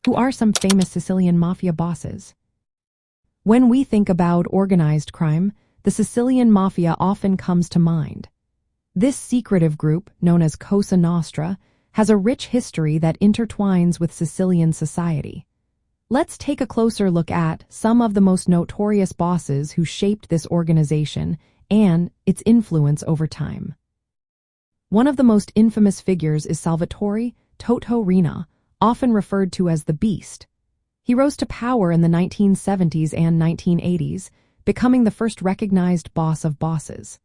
Who are some famous Sicilian Mafia bosses? When we think about organized crime, the Sicilian Mafia often comes to mind. This secretive group, known as Cosa Nostra, has a rich history that intertwines with Sicilian society. Let's take a closer look at some of the most notorious bosses who shaped this organization and its influence over time. One of the most infamous figures is Salvatore Toto Riina, often referred to as the Beast. He rose to power in the 1970s and 1980s, becoming the first recognized boss of bosses.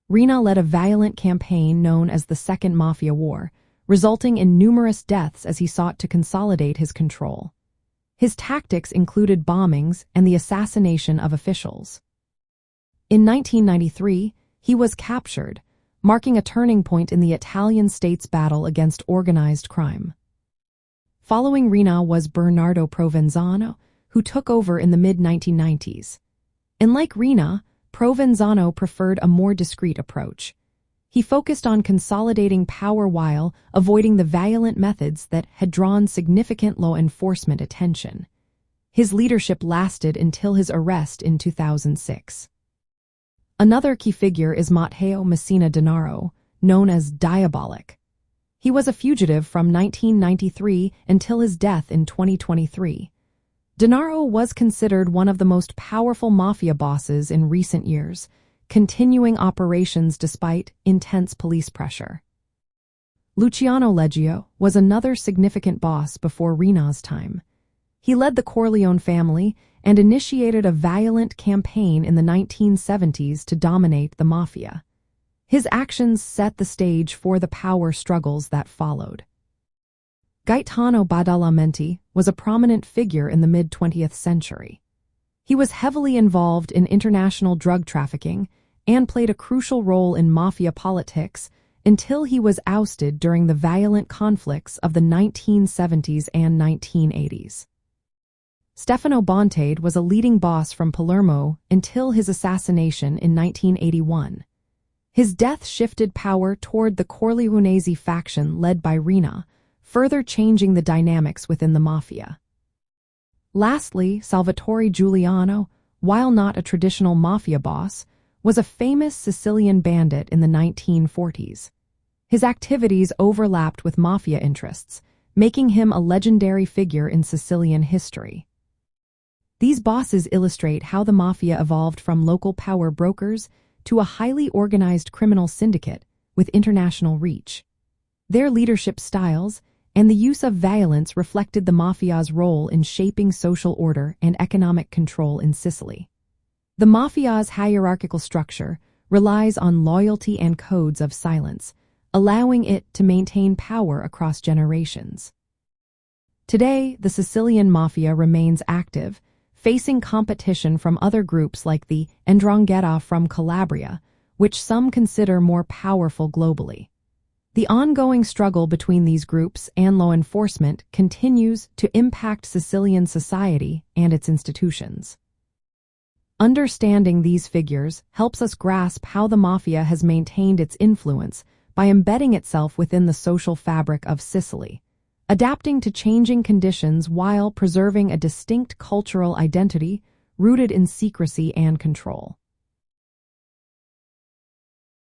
Riina led a violent campaign known as the Second Mafia War, resulting in numerous deaths as he sought to consolidate his control. His tactics included bombings and the assassination of officials. In 1993, he was captured, marking a turning point in the Italian state's battle against organized crime. Following Riina was Bernardo Provenzano, who took over in the mid-1990s. Unlike Riina, Provenzano preferred a more discreet approach. He focused on consolidating power while avoiding the violent methods that had drawn significant law enforcement attention. His leadership lasted until his arrest in 2006. Another key figure is Matteo Messina Denaro, known as Diabolic. He was a fugitive from 1993 until his death in 2023. Denaro was considered one of the most powerful mafia bosses in recent years, continuing operations despite intense police pressure. Luciano was another significant boss before Riina's time. He led the Corleone family and initiated a violent campaign in the 1970s to dominate the mafia. His actions set the stage for the power struggles that followed. Gaetano Badalamenti was a prominent figure in the mid-20th century. He was heavily involved in international drug trafficking and played a crucial role in mafia politics until he was ousted during the violent conflicts of the 1970s and 1980s. Stefano Bontade was a leading boss from Palermo until his assassination in 1981. His death shifted power toward the Corleonese faction led by Riina, further changing the dynamics within the mafia. Lastly, Salvatore Giuliano, while not a traditional mafia boss, was a famous Sicilian bandit in the 1940s. His activities overlapped with mafia interests, making him a legendary figure in Sicilian history. These bosses illustrate how the mafia evolved from local power brokers to a highly organized criminal syndicate with international reach. Their leadership styles and the use of violence reflected the mafia's role in shaping social order and economic control in Sicily. The mafia's hierarchical structure relies on loyalty and codes of silence, allowing it to maintain power across generations. Today, the Sicilian Mafia remains active, facing competition from other groups like the 'Ndrangheta from Calabria, which some consider more powerful globally. The ongoing struggle between these groups and law enforcement continues to impact Sicilian society and its institutions. Understanding these figures helps us grasp how the mafia has maintained its influence by embedding itself within the social fabric of Sicily, adapting to changing conditions while preserving a distinct cultural identity rooted in secrecy and control.